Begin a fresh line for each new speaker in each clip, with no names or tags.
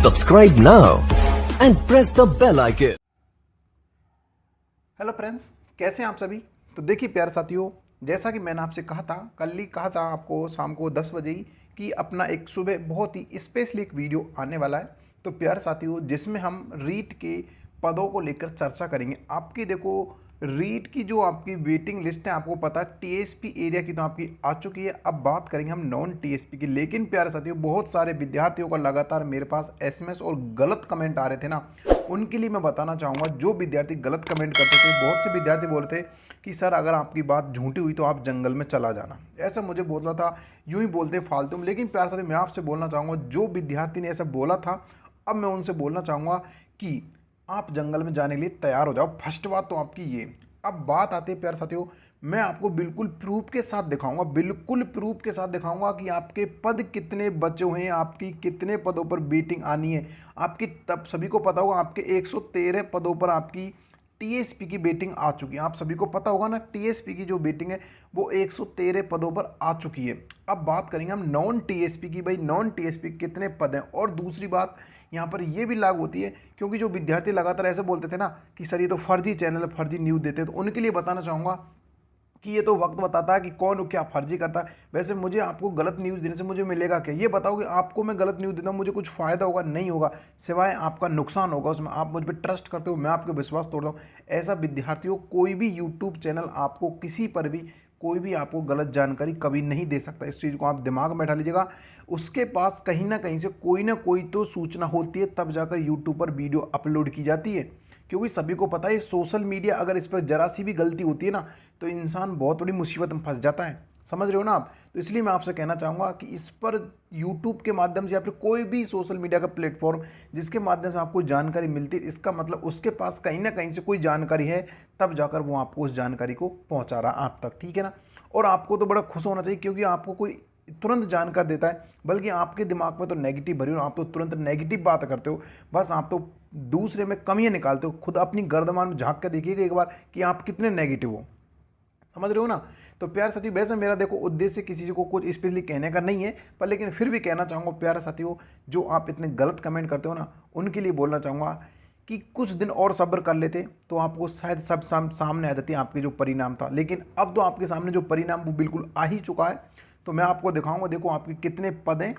Subscribe now and press the bell icon.
Hello friends, कैसे हैं आप सभी। तो देखिए प्यारे साथियों, जैसा कि मैंने आपसे कहा था, कल ही कहा था आपको शाम को 10 बजे ही कि अपना एक सुबह बहुत ही स्पेशली एक वीडियो आने वाला है। तो प्यारे साथियों, जिसमें हम रीट के पदों को लेकर चर्चा करेंगे। आपकी देखो रीट की जो आपकी वेटिंग लिस्ट है, आपको पता है टीएसपी एरिया की तो आपकी आ चुकी है। अब बात करेंगे हम नॉन टीएसपी की। लेकिन प्यारे साथियों, बहुत सारे विद्यार्थियों का लगातार मेरे पास एसएमएस और गलत कमेंट आ रहे थे ना, उनके लिए मैं बताना चाहूँगा। जो विद्यार्थी गलत कमेंट करते थे, बहुत से विद्यार्थी बोल रहे थे कि सर अगर आपकी बात झूठी हुई तो आप जंगल में चला जाना, ऐसा मुझे बोल रहा था, यूँ ही बोलते फालतू में। लेकिन प्यारे साथियों, मैं आपसे बोलना चाहूँगा, जो विद्यार्थी ने ऐसा बोला था, अब मैं उनसे बोलना चाहूँगा कि आप जंगल में जाने के लिए तैयार हो जाओ। फर्स्ट बात तो आपकी ये। अब बात आती है प्यारे साथियों, मैं आपको बिल्कुल प्रूफ के साथ दिखाऊंगा, बिल्कुल प्रूफ के साथ दिखाऊंगा कि आपके पद कितने बचे हुए हैं, आपकी कितने पदों पर बेटिंग आनी है। आपकी तब सभी को पता होगा, आपके 113 पदों पर आपकी टीएसपी की बेटिंग आ चुकी है। आप सभी को पता होगा ना, टीएसपी की जो बेटिंग है वो 113 पदों पर आ चुकी है। अब बात करेंगे हम नॉन टीएसपी की। भाई नॉन टीएसपी कितने पद हैं। और दूसरी बात यहाँ पर ये भी लागू होती है, क्योंकि जो विद्यार्थी लगातार ऐसे बोलते थे ना कि सर ये तो फर्जी चैनल है, फर्जी न्यूज़ देते हैं, तो उनके लिए बताना चाहूँगा कि ये तो वक्त बताता है कि कौन क्या फर्जी करता है। वैसे मुझे आपको गलत न्यूज़ देने से मुझे मिलेगा क्या? ये बताओ कि आपको मैं गलत न्यूज़ देता हूँ, मुझे कुछ फ़ायदा होगा? नहीं होगा, सिवाय आपका नुकसान होगा उसमें। आप मुझ पर ट्रस्ट करते हो, मैं आपके विश्वास तोड़ता हूँ। ऐसा विद्यार्थियों, कोई भी यूट्यूब चैनल आपको किसी पर भी कोई भी आपको गलत जानकारी कभी नहीं दे सकता। इस चीज़ को आप दिमाग में बैठा लीजिएगा। उसके पास कहीं ना कहीं से कोई ना कोई तो सूचना होती है, तब जाकर यूट्यूब पर वीडियो अपलोड की जाती है। क्योंकि सभी को पता है सोशल मीडिया, अगर इस पर जरा सी भी गलती होती है ना, तो इंसान बहुत बड़ी मुसीबत में फंस जाता है। समझ रहे हो ना आप? तो इसलिए मैं आपसे कहना चाहूँगा कि इस पर यूट्यूब के माध्यम से या फिर कोई भी सोशल मीडिया का प्लेटफॉर्म जिसके माध्यम से आपको जानकारी मिलती है, इसका मतलब उसके पास कहीं ना कहीं से कोई जानकारी है, तब जाकर वो आपको उस जानकारी को पहुँचा रहा आप तक। ठीक है ना? और आपको तो बड़ा खुश होना चाहिए, क्योंकि आपको कोई तुरंत जानकारी देता है, बल्कि आपके दिमाग में तो नेगेटिव भरी हो, आप तो तुरंत नेगेटिव बात करते हो। बस आप तो दूसरे में कमियां निकालते हो। खुद अपनी गर्दमान में झांक कर देखिएगा एक बार कि आप कितने नेगेटिव हो। समझ रहे हो ना? तो प्यारे साथियों, वैसे मेरा देखो उद्देश्य किसी को कुछ स्पेशली कहने का नहीं है, पर लेकिन फिर भी कहना चाहूँगा प्यारे साथियों, जो आप इतने गलत कमेंट करते हो ना, उनके लिए बोलना चाहूँगा कि कुछ दिन और सब्र कर लेते तो आपको शायद सब सामने आ जाती है आपके जो परिणाम था। लेकिन अब तो आपके सामने जो परिणाम वो बिल्कुल आ ही चुका है। तो मैं आपको दिखाऊंगा, देखो आपके कितने पद हैं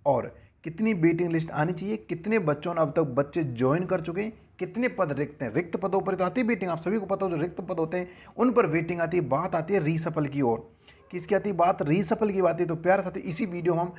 और कितनी वेटिंग लिस्ट आनी चाहिए, कितने बच्चों ने अब तक बच्चे ज्वाइन कर चुके हैं, कितने पद रिक्त हैं। रिक्त पदों पर तो आती है वेटिंग, आप सभी को पता हो, जो रिक्त पद होते हैं उन पर वेटिंग आती है। बात आती है रीसफल की ओर। किसकी आती है बात? रीसफल की बात है। तो प्यार साथी, इसी वीडियो में हम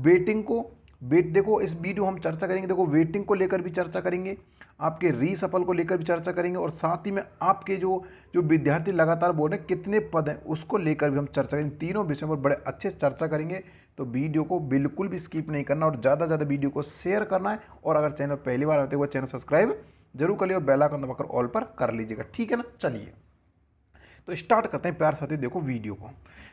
वेटिंग को देखो इस वीडियो हम चर्चा करेंगे। देखो वेटिंग को लेकर भी चर्चा करेंगे, आपके रीसफल को लेकर भी चर्चा करेंगे, और साथ ही में आपके जो जो विद्यार्थी लगातार बोल रहे हैं कितने पद हैं, उसको लेकर भी हम चर्चा करेंगे। तीनों विषयों पर बड़े अच्छे से चर्चा करेंगे। तो वीडियो को बिल्कुल भी स्किप नहीं करना, और ज़्यादा से ज़्यादा वीडियो को शेयर करना है। और अगर चैनल पहली बार आते हुए चैनल सब्सक्राइब जरूर कर लिए और बेल आइकन दबाकर ऑल पर कर लीजिएगा। ठीक है ना? चलिए तो स्टार्ट करते हैं प्यार साथियों, देखो वीडियो को।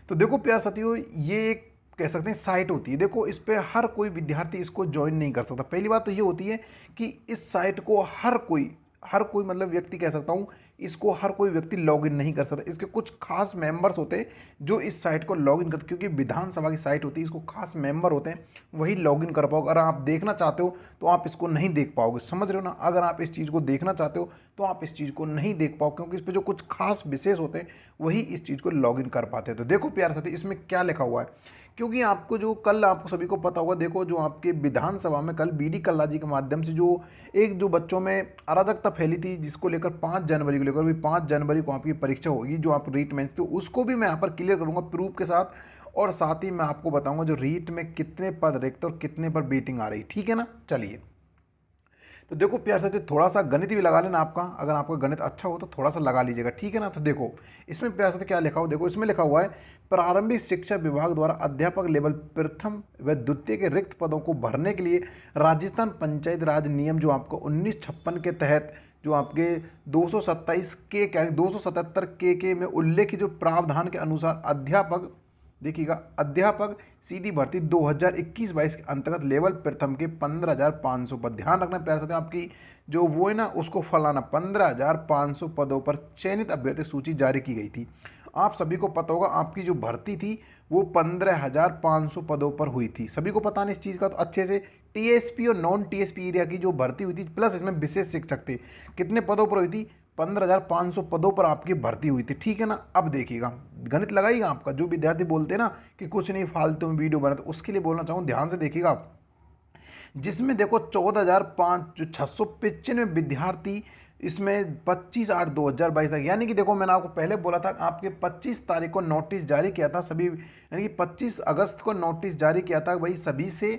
तो देखो प्यार साथियों, ये एक कह सकते हैं साइट होती है। देखो इस पे हर कोई विद्यार्थी इसको ज्वाइन नहीं कर सकता। पहली बात तो ये होती है कि इस साइट को हर कोई मतलब व्यक्ति कह सकता हूँ, इसको हर कोई व्यक्ति लॉगिन नहीं कर सकता। इसके कुछ खास मेंबर्स होते हैं जो इस साइट को लॉगिन करते, क्योंकि विधानसभा की साइट होती है, इसको खास मेंबर होते हैं, वही लॉगिन कर पाओगे। अगर आप देखना चाहते हो तो आप इसको नहीं देख पाओगे। समझ रहे हो ना? अगर आप इस चीज़ को देखना चाहते हो तो आप इस चीज़ को नहीं देख पाओ, क्योंकि इस पर जो कुछ खास विशेष होते हैं वही इस चीज़ को लॉगिन कर पाते हैं। तो देखो प्यारे साथी, इसमें क्या लिखा हुआ है, क्योंकि आपको जो कल आपको सभी को पता होगा, देखो जो आपके विधानसभा में कल बीडी कल्ला जी के माध्यम से जो बच्चों में अराजकता फैली थी, जिसको लेकर 5 जनवरी को लेकर, भी 5 जनवरी को आपकी परीक्षा होगी, जो आप रीट मेंस, तो उसको भी मैं यहाँ पर क्लियर करूँगा प्रूफ के साथ। और साथ ही मैं आपको बताऊँगा जो रीट में कितने पद रिक्त और कितने पर बेटिंग आ रही। ठीक है ना? चलिए तो देखो प्यार साथियों, थोड़ा सा गणित भी लगा लेना आपका, अगर आपका गणित अच्छा हो तो थोड़ा सा लगा लीजिएगा। ठीक है ना? तो देखो इसमें प्यार साथियों क्या लिखा हो, देखो इसमें लिखा हुआ है, प्रारंभिक शिक्षा विभाग द्वारा अध्यापक लेवल प्रथम व द्वितीय के रिक्त पदों को भरने के लिए राजस्थान पंचायत राज नियम जो आपको 1956 के तहत जो आपके 227 के 277 के में उल्लेखित जो प्रावधान के अनुसार देखिएगा अध्यापक सीधी भर्ती 2021-22 के अंतर्गत लेवल प्रथम के 15,500 पद। ध्यान रखना प्यारे साथियों, आपकी जो वो है ना उसको फलाना 15,500 पदों पर चयनित अभ्यर्थी सूची जारी की गई थी। आप सभी को पता होगा आपकी जो भर्ती थी वो 15,500 पदों पर हुई थी। सभी को पता नहीं इस चीज़ का तो अच्छे से, टीएसपी और नॉन टीएसपी एरिया की जो भर्ती हुई थी प्लस इसमें विशेष शिक्षक थे, कितने पदों पर हुई थी? 15,500 पदों पर आपकी भर्ती हुई थी, ठीक है ना। अब देखिएगा, गणित लगाइएगा आपका, जो विद्यार्थी बोलते हैं ना कि कुछ नहीं फालतू में वीडियो बना, तो उसके लिए बोलना चाहूँ ध्यान से देखिएगा आप। जिसमें देखो 14,695 विद्यार्थी, इसमें 25/8/2022 तक, यानी कि देखो मैंने आपको पहले बोला था आपके 25 तारीख को नोटिस जारी किया था सभी, यानी कि 25 अगस्त को नोटिस जारी किया था भाई सभी से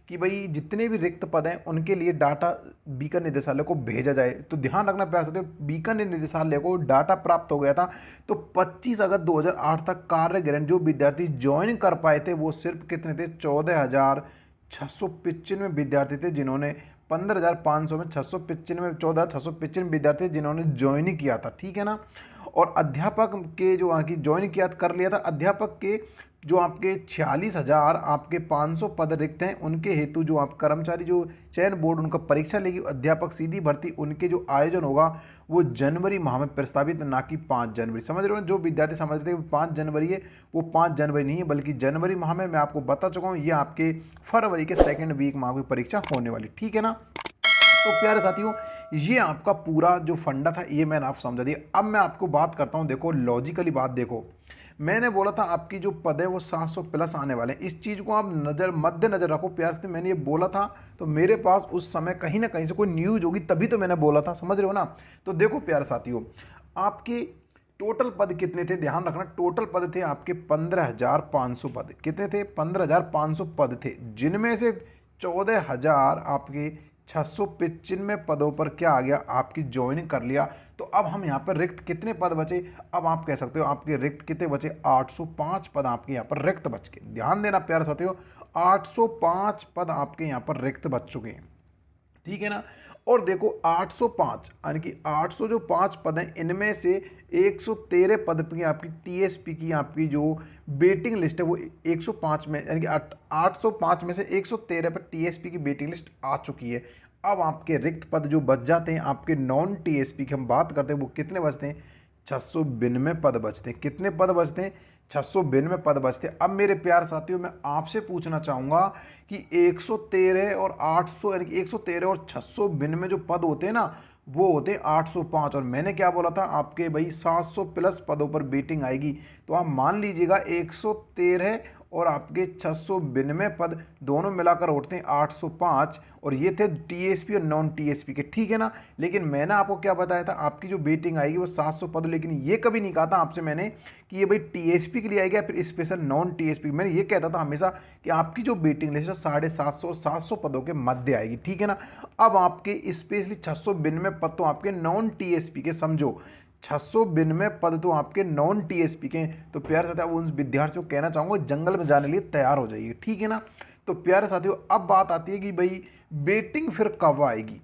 कि भाई जितने भी रिक्त पद हैं उनके लिए डाटा बीकानेर निदेशालय को भेजा जाए। तो ध्यान रखना प्यार साथियों, बीकानेर निदेशालय को डाटा प्राप्त हो गया था। तो 25 अगस्त 2008 तक कार्य ग्रहण जो विद्यार्थी ज्वाइन कर पाए थे वो सिर्फ कितने थे? 14,695 विद्यार्थी थे, जिन्होंने 15,500 में 695 14,695 विद्यार्थी जिन्होंने ज्वाइन किया था, ठीक है ना। और अध्यापक के जो ज्वाइन किया कर लिया था, अध्यापक के जो आपके 46,000 आपके 500 पद रिक्त हैं, उनके हेतु जो आप कर्मचारी जो चयन बोर्ड उनका परीक्षा लेगी, अध्यापक सीधी भर्ती, उनके जो आयोजन होगा वो जनवरी माह में प्रस्तावित, ना कि 5 जनवरी। समझ रहे हो, जो विद्यार्थी समझते हैं 5 जनवरी है, वो 5 जनवरी नहीं है बल्कि जनवरी माह में। मैं आपको बता चुका हूँ ये आपके फरवरी के सेकेंड वीक माह की परीक्षा होने वाली, ठीक है ना। तो प्यारे साथियों, ये आपका पूरा जो फंडा था ये मैंने आपको समझा दिया। अब मैं आपको बात करता हूँ, देखो लॉजिकली बात देखो, मैंने बोला था आपकी जो पद है वो 700 प्लस आने वाले हैं, इस चीज़ को आप मद्देनजर रखो प्यार से। मैंने ये बोला था तो मेरे पास उस समय कहीं ना कहीं से कोई न्यूज़ होगी तभी तो मैंने बोला था, समझ रहे हो ना। तो देखो प्यारे साथियों, आपके टोटल पद कितने थे, ध्यान रखना, टोटल पद थे आपके 15,500 पद। कितने थे? 15,500 पद थे, जिनमें से 14,000 आपके 695 पदों पर क्या आ गया? आपकी ज्वाइनिंग कर लिया। तो अब हम यहाँ पर रिक्त कितने पद बचे? अब आप कह सकते हो आपके रिक्त कितने बचे? 805 पद आपके यहाँ पर रिक्त बच के। ध्यान देना प्यारे साथियों, 805 पद आपके यहाँ पर रिक्त बच चुके हैं, ठीक है ना। और देखो 805 यानी कि 800 जो 5 पद हैं, इनमें से 113 पद की आपकी टीएसपी की आपकी जो वेटिंग लिस्ट है वो 105 में, यानी कि 805 में से 113 पर टीएसपी की वेटिंग लिस्ट आ चुकी है। अब आपके रिक्त पद जो बच जाते हैं आपके नॉन टीएसपी की हम बात करते हैं, वो कितने बचते हैं? 692 पद बचते हैं। कितने पद बचते हैं? 692 पद बचते हैं। अब मेरे प्यार साथियों, मैं आपसे पूछना चाहूँगा कि 113 और 800 यानी कि 113 और 692 जो पद होते हैं ना, वो होते हैं 805। और मैंने क्या बोला था आपके भाई 700 प्लस पदों पर वेटिंग आएगी। तो आप मान लीजिएगा 113 और आपके 692 पद दोनों मिलाकर उठते हैं 805, और ये थे टीएसपी और नॉन टीएसपी के, ठीक है ना। लेकिन मैंने आपको क्या बताया था, आपकी जो वेटिंग आएगी वो 700 पद, लेकिन ये कभी नहीं कहा था आपसे मैंने कि ये भाई टीएसपी के लिए आएगा फिर स्पेशल नॉन टीएसपी। मैंने ये कहता था हमेशा कि आपकी जो वेटिंग लिस्ट है 750 और 700 पदों के मध्य आएगी, ठीक है ना। अब आपके स्पेशली 692 पद तो आपके नॉन टीएसपी के, समझो 692 पद तो आपके नॉन टीएसपी के। तो प्यारे साथियों, उन विद्यार्थियों को कहना चाहूँगा जंगल में जाने के लिए तैयार हो जाइए, ठीक है ना। तो प्यारे साथियों, अब बात आती है कि भाई वेटिंग फिर कब आएगी।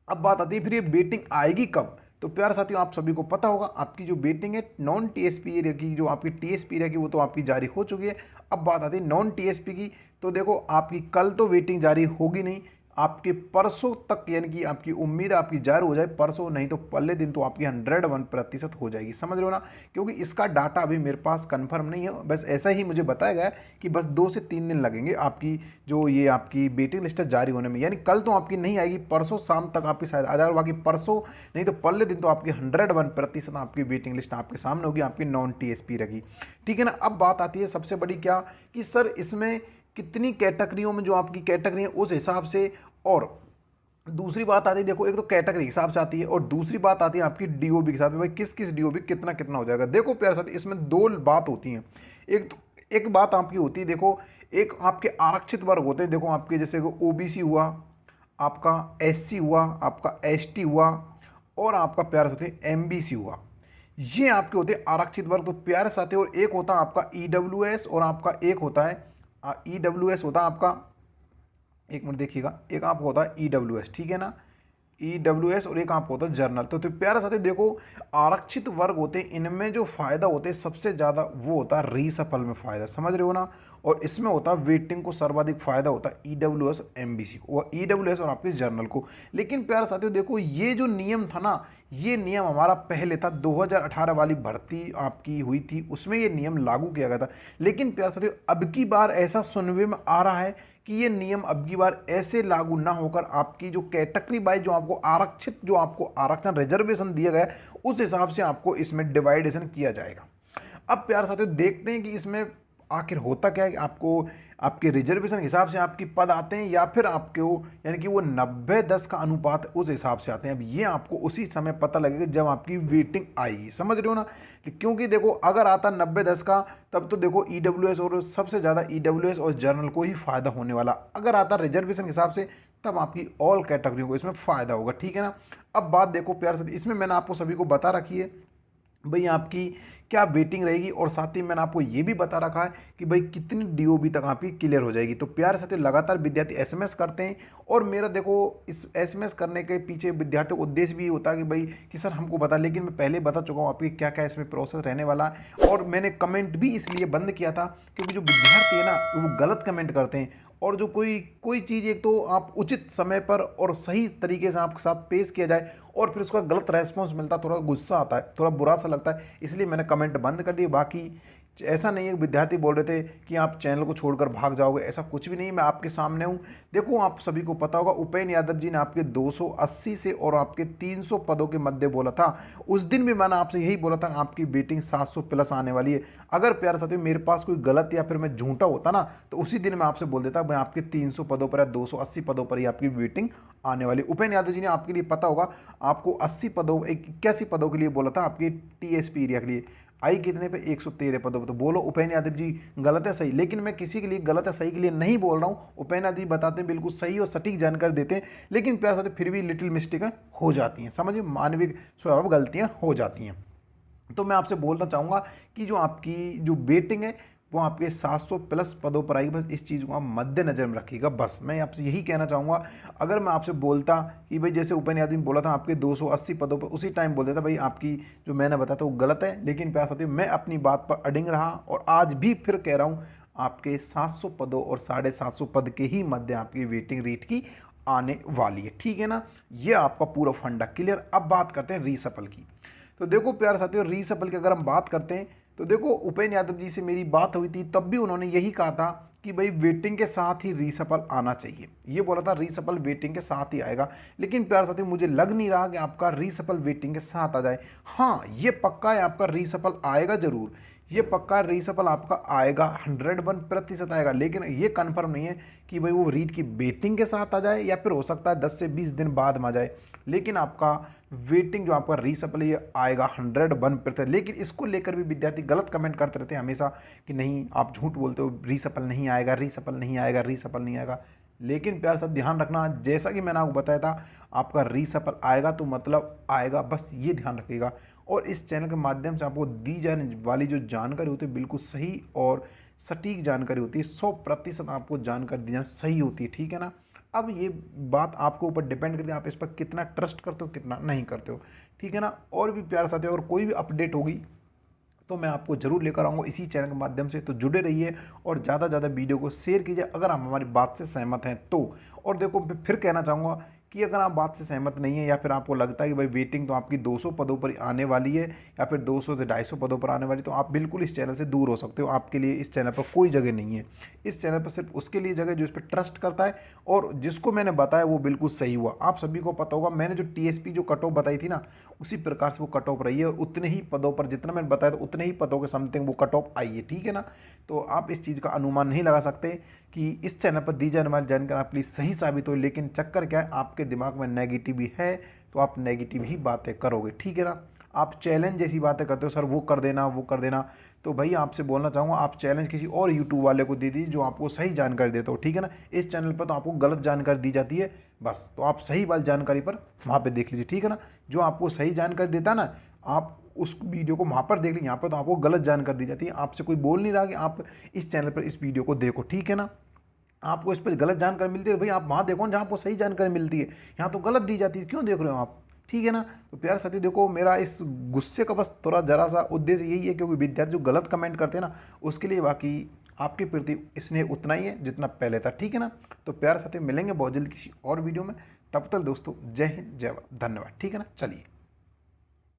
अब बात आती है फिर ये वेटिंग आएगी कब। तो प्यारे साथियों, आप सभी को पता होगा आपकी जो वेटिंग है नॉन टीएसपी एरिया की, जो आपकी टीएसपी एरिया की वो तो आपकी जारी हो चुकी है। अब बात आती है नॉन टीएसपी की। तो देखो आपकी कल तो वेटिंग जारी होगी नहीं, आपके परसों तक, यानी कि आपकी उम्मीद है आपकी जारी हो जाए परसों, नहीं तो पहले दिन तो आपकी 101% हो जाएगी, समझ रहे हो ना। क्योंकि इसका डाटा अभी मेरे पास कंफर्म नहीं है, बस ऐसा ही मुझे बताया गया है कि बस 2 से 3 दिन लगेंगे आपकी जो ये आपकी वेटिंग लिस्ट जारी होने में। यानी कल तो आपकी नहीं आएगी, परसों शाम तक आपकी शायद आ जाएगा, बाकी परसों नहीं तो पहले दिन तो आपकी 101% आपकी वेटिंग लिस्ट आपके सामने होगी, आपकी नॉन टीएसपी रहेगी, ठीक है ना। अब बात आती है सबसे बड़ी क्या, कि सर इसमें कितनी कैटेगरियों में जो आपकी कैटेगरी है उस हिसाब से, और दूसरी बात आती है, देखो एक तो कैटेगरी हिसाब से आती है और दूसरी बात आती है आपकी डीओबी के हिसाब से, भाई किस किस डीओबी कितना कितना हो जाएगा। देखो प्यारे साथी, इसमें 2 बात होती हैं। एक बात आपकी होती है, देखो एक आपके आरक्षित वर्ग होते हैं, देखो आपके जैसे ओबीसी हुआ, आपका एससी हुआ, आपका एसटी हुआ, और आपका प्यारे साथी एमबीसी हुआ। ये आपके होते हैं आरक्षित वर्ग। तो प्यारे साथी, और एक होता है आपका ईडब्ल्यूएस, और आपका एक होता है ईडब्ल्यूएस होता है आपका, एक मिनट देखिएगा, एक आपको होता है ईडब्ल्यूएस, ठीक है ना, ईडब्ल्यूएस, और एक आपको होता है जर्नल। तो प्यारे साथी देखो, आरक्षित वर्ग होते हैं, इनमें जो फायदा होते हैं सबसे ज़्यादा वो होता है रीसफल में फ़ायदा, समझ रहे हो ना। और इसमें होता है वेटिंग को सर्वाधिक फायदा होता है ईडब्ल्यूएस एमबीसी को, ईडब्ल्यूएस और आपके जर्नल को। लेकिन प्यारे साथियों देखो, ये जो नियम था ना, ये नियम हमारा पहले था 2018 वाली भर्ती आपकी हुई थी, उसमें ये नियम लागू किया गया था। लेकिन प्यारे साथियों, अब की बार ऐसा सुनने में आ रहा है कि ये नियम अब की बार ऐसे लागू ना होकर आपकी जो कैटेगरी वाइज जो आपको आरक्षित जो आपको आरक्षण रिजर्वेशन दिया गया है उस हिसाब से आपको इसमें डिवाइडेशन किया जाएगा। अब प्यार साथियों देखते हैं कि इसमें आखिर होता क्या है कि आपको आपके रिजर्वेशन के हिसाब से आपकी पद आते हैं या फिर आपको यानी कि वो 90-10 का अनुपात उस हिसाब से आते हैं। अब ये आपको उसी समय पता लगेगा जब आपकी वेटिंग आएगी, समझ रहे हो ना। क्योंकि देखो अगर आता 90-10 का तब तो देखो ईडब्ल्यूएस और सबसे ज़्यादा ईडब्ल्यूएस और जनरल को ही फायदा होने वाला। अगर आता रिजर्वेशन के हिसाब से तब आपकी ऑल कैटेगरियों को इसमें फ़ायदा होगा, ठीक है ना। अब बात देखो प्यार साथी, इसमें मैंने आपको सभी को बता रखी है भाई आपकी क्या वेटिंग रहेगी और साथ ही मैंने आपको ये भी बता रखा है कि भाई कितनी डीओबी तक आपकी क्लियर हो जाएगी। तो प्यारे साथियों लगातार विद्यार्थी एसएमएस करते हैं और मेरा देखो इस एसएमएस करने के पीछे विद्यार्थियों का उद्देश्य भी होता है कि भाई कि सर हमको बता, लेकिन मैं पहले बता चुका हूँ आपकी क्या क्या इसमें प्रोसेस रहने वाला है। और मैंने कमेंट भी इसलिए बंद किया था क्योंकि जो विद्यार्थी है ना वो गलत कमेंट करते हैं और जो कोई चीज़ एक तो आप उचित समय पर और सही तरीके से आपके साथ पेश किया जाए और फिर उसका गलत रेस्पॉन्स मिलता है, थोड़ा गुस्सा आता है, थोड़ा बुरा सा लगता है, इसलिए मैंने कमेंट बंद कर दिए। बाकी ऐसा नहीं है विद्यार्थी बोल रहे थे कि आप चैनल को छोड़कर भाग जाओगे, ऐसा कुछ भी नहीं। मैं आपके सामने हूँ। देखो आप सभी को पता होगा उपेंद्र यादव जी ने आपके 280 से और आपके 300 पदों के मध्य बोला था। उस दिन भी मैंने आपसे यही बोला था आपकी वेटिंग 700 प्लस आने वाली है। अगर प्यारे साथियों मेरे पास कोई गलत या फिर मैं झूठा होता ना तो उसी दिन मैं आपसे बोल देता मैं आपके 300 पदों पर या 280 पदों पर ही आपकी वेटिंग आने वाली। उपेंद्र यादव जी ने आपके लिए पता होगा आपको 80 पदों 81 पदों के लिए बोला था आपके टीएसपी एरिया के लिए। आई कितने पे 113 पदों पर। तो बोलो उपेंद्र यादव जी गलत है सही, लेकिन मैं किसी के लिए गलत है सही के लिए नहीं बोल रहा हूँ। उपेंद्र यादव जी बताते हैं बिल्कुल सही और सटीक जानकारी देते हैं, लेकिन प्यार साथ फिर भी लिटिल मिस्टेक हो जाती हैं, समझिए मानवीय स्वभाव गलतियाँ हो जाती हैं। तो मैं आपसे बोलना चाहूँगा कि जो आपकी जो वेटिंग है वो आपके 700 प्लस पदों पर आएगी। बस इस चीज़ को आप मद्देनजर में रखिएगा। बस मैं आपसे यही कहना चाहूँगा। अगर मैं आपसे बोलता कि भाई जैसे उपेंद्र यादव ने बोला था आपके 280 पदों पर, उसी टाइम बोल देता भाई आपकी जो मैंने बताया था वो गलत है, लेकिन प्यार साथियों मैं अपनी बात पर अडिग रहा और आज भी फिर कह रहा हूँ आपके 700 पदों और 750 पद के ही मध्य आपकी वेटिंग रेट की आने वाली है, ठीक है ना। ये आपका पूरा फंडा क्लियर। अब बात करते हैं रीसफल की। तो देखो प्यारे साथियों रीसफल की अगर हम बात करते हैं तो देखो उपेंद्र यादव जी से मेरी बात हुई थी तब भी उन्होंने यही कहा था कि भाई वेटिंग के साथ ही रीसफल आना चाहिए। ये बोला था रीसफल वेटिंग के साथ ही आएगा, लेकिन प्यारे साथियों मुझे लग नहीं रहा कि आपका रीसफल वेटिंग के साथ आ जाए। हाँ ये पक्का है आपका रीसफल आएगा जरूर, ये पक्का रीसफल आपका आएगा 101% आएगा, लेकिन ये कंफर्म नहीं है कि भाई वो रीट की वेटिंग के साथ आ जाए या फिर हो सकता है 10 से 20 दिन बाद में आ जाए, लेकिन आपका वेटिंग जो आपका रीसफल ये आएगा 101%। लेकिन इसको लेकर भी विद्यार्थी गलत कमेंट करते रहते हैं हमेशा कि नहीं आप झूठ बोलते हो, रीसफल नहीं आएगा, रीसफल नहीं आएगा, रीसफल नहीं आएगा। लेकिन प्यार साथ ध्यान रखना जैसा कि मैंने आपको बताया था आपका रीसफल आएगा तो मतलब आएगा, बस ये ध्यान रखिएगा। और इस चैनल के माध्यम से आपको दी जाने वाली जो जानकारी होती है बिल्कुल सही और सटीक जानकारी होती है, 100% आपको जानकारी दी जाना सही होती है, ठीक है ना। अब ये बात आपके ऊपर डिपेंड करती है आप इस पर कितना ट्रस्ट करते हो कितना नहीं करते हो, ठीक है ना। और भी प्यार साथी और कोई भी अपडेट होगी तो मैं आपको जरूर लेकर आऊँगा इसी चैनल के माध्यम से। तो जुड़े रहिए और ज़्यादा ज़्यादा वीडियो को शेयर कीजिए अगर आप हमारी बात से सहमत हैं तो। और देखो फिर कहना चाहूँगा कि अगर आप बात से सहमत नहीं है या फिर आपको लगता है कि भाई वेटिंग तो आपकी 200 पदों पर आने वाली है या फिर 200 से 250 पदों पर आने वाली, तो आप बिल्कुल इस चैनल से दूर हो सकते हो। आपके लिए इस चैनल पर कोई जगह नहीं है। इस चैनल पर सिर्फ उसके लिए जगह जो इस पर ट्रस्ट करता है और जिसको मैंने बताया वो बिल्कुल सही हुआ। आप सभी को पता होगा मैंने जो टीएसपी जो कट ऑफ बताई थी ना उसी प्रकार से वो कट ऑफ रही है और उतने ही पदों पर जितना मैंने बताया था उतने ही पदों के समथिंग वो कट ऑफ आई है, ठीक है ना। तो आप इस चीज़ का अनुमान नहीं लगा सकते कि इस चैनल पर दी जाने वाली जानकारी आपके लिए सही साबित हो, लेकिन चक्कर क्या है आपके दिमाग में नेगेटिव ही है तो आप नेगेटिव ही बातें करोगे, ठीक है ना। आप चैलेंज जैसी बातें करते हो सर वो कर देना वो कर देना, तो भाई आपसे बोलना चाहूँगा आप चैलेंज किसी और यूट्यूब वाले को दे दीजिए जो आपको सही जानकारी देता हो, ठीक है ना। इस चैनल पर तो आपको गलत जानकारी दी जाती है बस, तो आप सही वाली जानकारी पर वहाँ पर देख लीजिए, ठीक है ना। जो आपको सही जानकारी देता है ना आप उस वीडियो को वहाँ पर देख लीजिए, यहाँ पर तो आपको गलत जानकारी दी जाती है। आपसे कोई बोल नहीं रहा कि आप इस चैनल पर इस वीडियो को देखो, ठीक है ना। आपको इस पर गलत जानकारी मिलती है भाई आप वहाँ देखो जहाँ आपको सही जानकारी मिलती है, यहाँ तो गलत दी जाती है, क्यों देख रहे हो आप, ठीक है ना। तो प्यारे साथी देखो मेरा इस गुस्से का बस थोड़ा जरा सा उद्देश्य यही है क्योंकि विद्यार्थी जो गलत कमेंट करते हैं ना उसके लिए बाकी आपके प्रति स्नेह उतना ही है जितना पहले था, ठीक है ना। तो प्यारे साथी मिलेंगे बहुत जल्द किसी और वीडियो में, तब तक दोस्तों जय हिंद जय भारत, धन्यवाद, ठीक है ना। चलिए।